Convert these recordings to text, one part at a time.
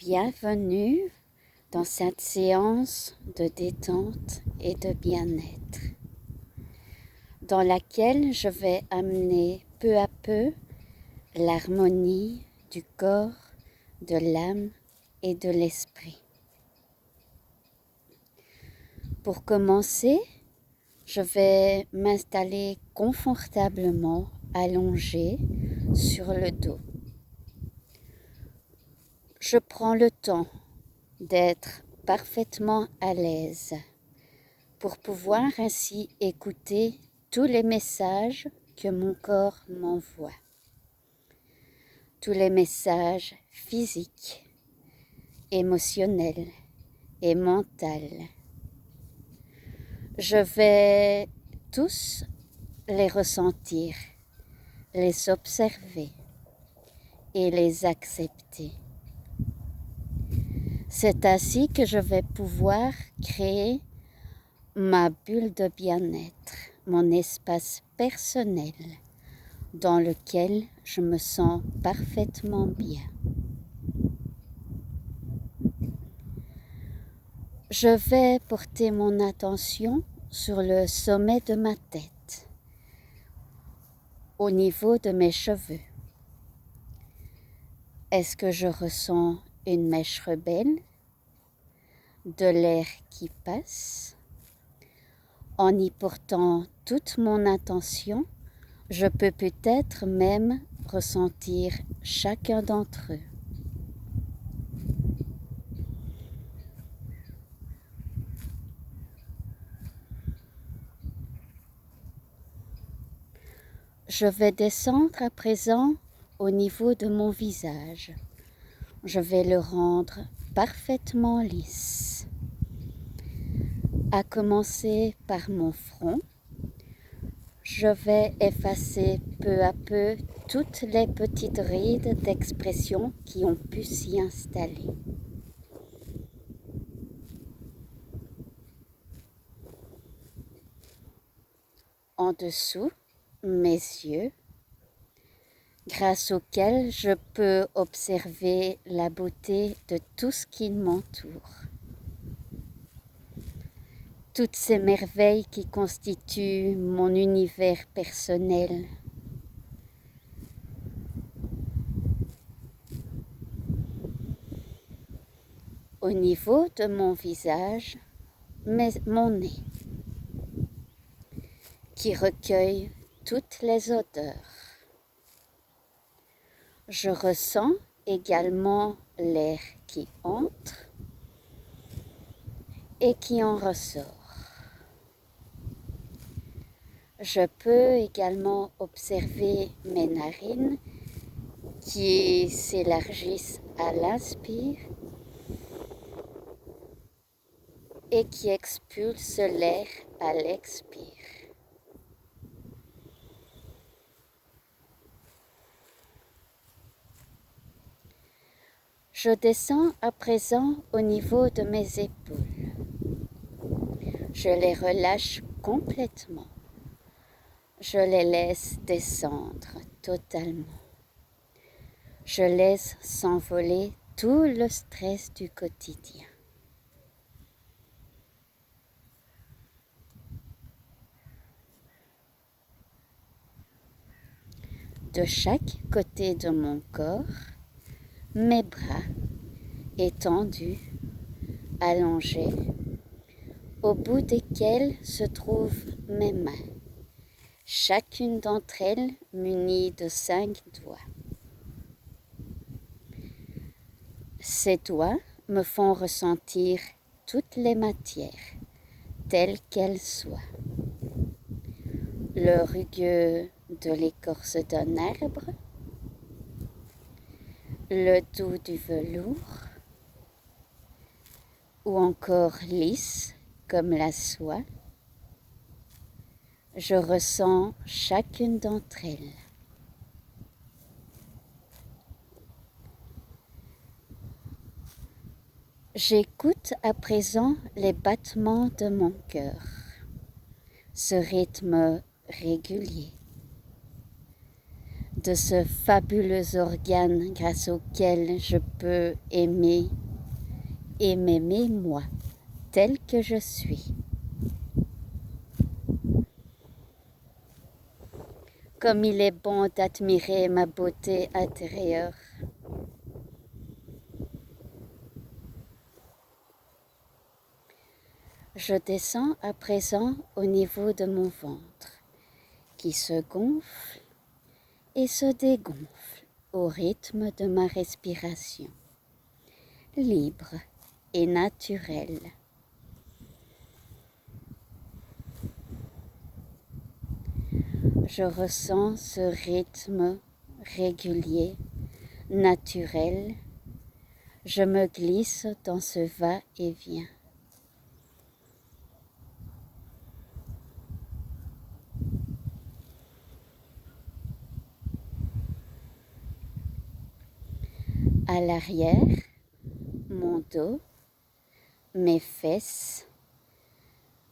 Bienvenue dans cette séance de détente et de bien-être, dans laquelle je vais amener peu à peu l'harmonie du corps, de l'âme et de l'esprit. Pour commencer, je vais m'installer confortablement allongé sur le dos. Je prends le temps d'être parfaitement à l'aise pour pouvoir ainsi écouter tous les messages que mon corps m'envoie, tous les messages physiques, émotionnels et mentaux. Je vais tous les ressentir, les observer et les accepter. C'est ainsi que je vais pouvoir créer ma bulle de bien-être, mon espace personnel dans lequel je me sens parfaitement bien. Je vais porter mon attention sur le sommet de ma tête, au niveau de mes cheveux. Est-ce que je ressens une mèche rebelle, de l'air qui passe? En y portant toute mon attention, je peux peut-être même ressentir chacun d'entre eux. Je vais descendre à présent au niveau de mon visage. Je vais le rendre parfaitement lisse. À commencer par mon front, je vais effacer peu à peu toutes les petites rides d'expression qui ont pu s'y installer. En dessous, mes yeux, grâce auxquels je peux observer la beauté de tout ce qui m'entoure. Toutes ces merveilles qui constituent mon univers personnel. Au niveau de mon visage, mon nez, qui recueille toutes les odeurs. Je ressens également l'air qui entre et qui en ressort. Je peux également observer mes narines qui s'élargissent à l'inspire et qui expulsent l'air à l'expire. Je descends à présent au niveau de mes épaules. Je les relâche complètement. Je les laisse descendre totalement. Je laisse s'envoler tout le stress du quotidien. De chaque côté de mon corps, mes bras étendus, allongés, au bout desquels se trouvent mes mains, chacune d'entre elles munie de 5 doigts. Ces doigts me font ressentir toutes les matières, telles qu'elles soient. Le rugueux de l'écorce d'un arbre, le doux du velours, ou encore lisse comme la soie. Je ressens chacune d'entre elles. J'écoute à présent les battements de mon cœur, ce rythme régulier. de ce fabuleux organe grâce auquel je peux aimer et m'aimer moi, tel que je suis. Comme il est bon d'admirer ma beauté intérieure. Je descends à présent au niveau de mon ventre, qui se gonfle et se dégonfle au rythme de ma respiration, libre et naturelle. Je ressens ce rythme régulier, naturel. Je me glisse dans ce va-et-vient. À l'arrière, mon dos, mes fesses,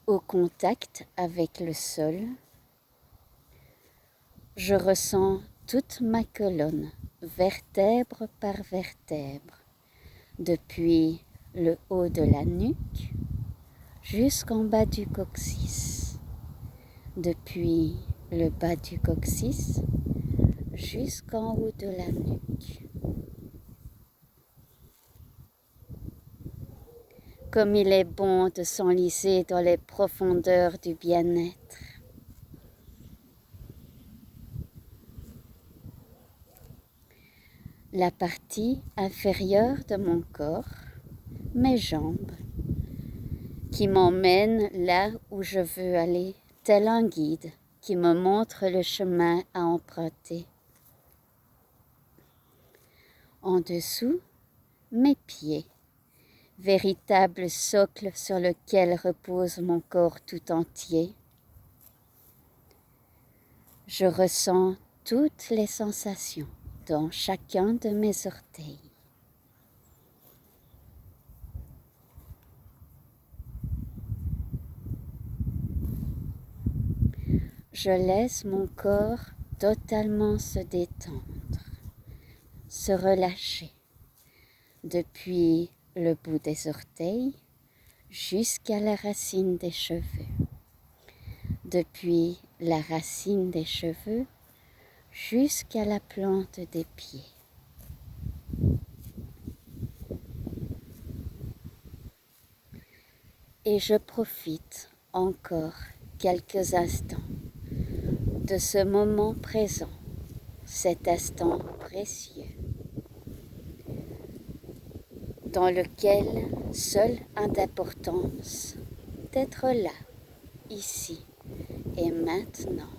au contact avec le sol. Je ressens toute ma colonne, vertèbre par vertèbre, depuis le haut de la nuque jusqu'en bas du coccyx, depuis le bas du coccyx jusqu'en haut de la nuque. Comme il est bon de s'enliser dans les profondeurs du bien-être. La partie inférieure de mon corps, mes jambes, qui m'emmènent là où je veux aller, tel un guide qui me montre le chemin à emprunter. En dessous, mes pieds, véritable socle sur lequel repose mon corps tout entier. Je ressens toutes les sensations dans chacun de mes orteils. Je laisse mon corps totalement se détendre, se relâcher, depuis le bout des orteils jusqu'à la racine des cheveux, depuis la racine des cheveux jusqu'à la plante des pieds. Et je profite encore quelques instants de ce moment présent, cet instant précieux, dans lequel seul a d'importance d'être là, ici et maintenant.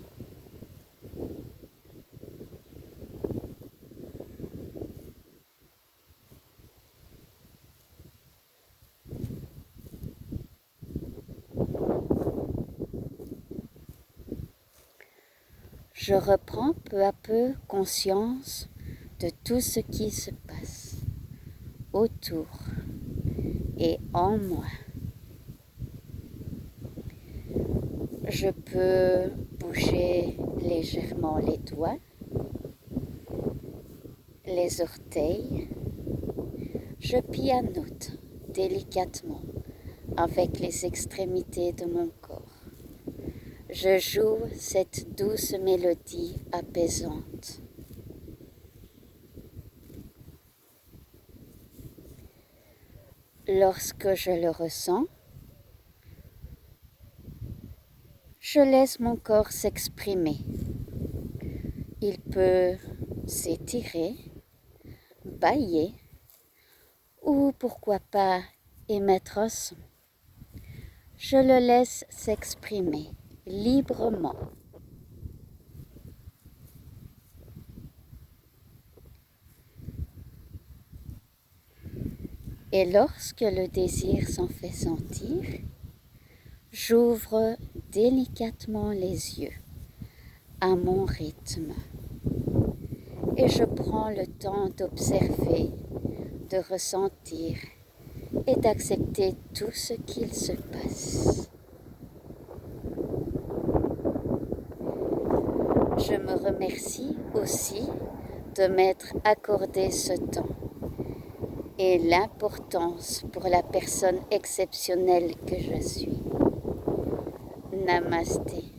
Je reprends peu à peu conscience de tout ce qui se passe autour et en moi. Je peux bouger légèrement les doigts, les orteils. Je pianote délicatement avec les extrémités de mon corps. Je joue cette douce mélodie apaisante. Lorsque je le ressens, je laisse mon corps s'exprimer. Il peut s'étirer, bâiller ou pourquoi pas émettre un son. Je le laisse s'exprimer librement. Et lorsque le désir s'en fait sentir, j'ouvre délicatement les yeux à mon rythme et je prends le temps d'observer, de ressentir et d'accepter tout ce qu'il se passe. Je me remercie aussi de m'être accordé ce temps et l'importance pour la personne exceptionnelle que je suis. Namasté.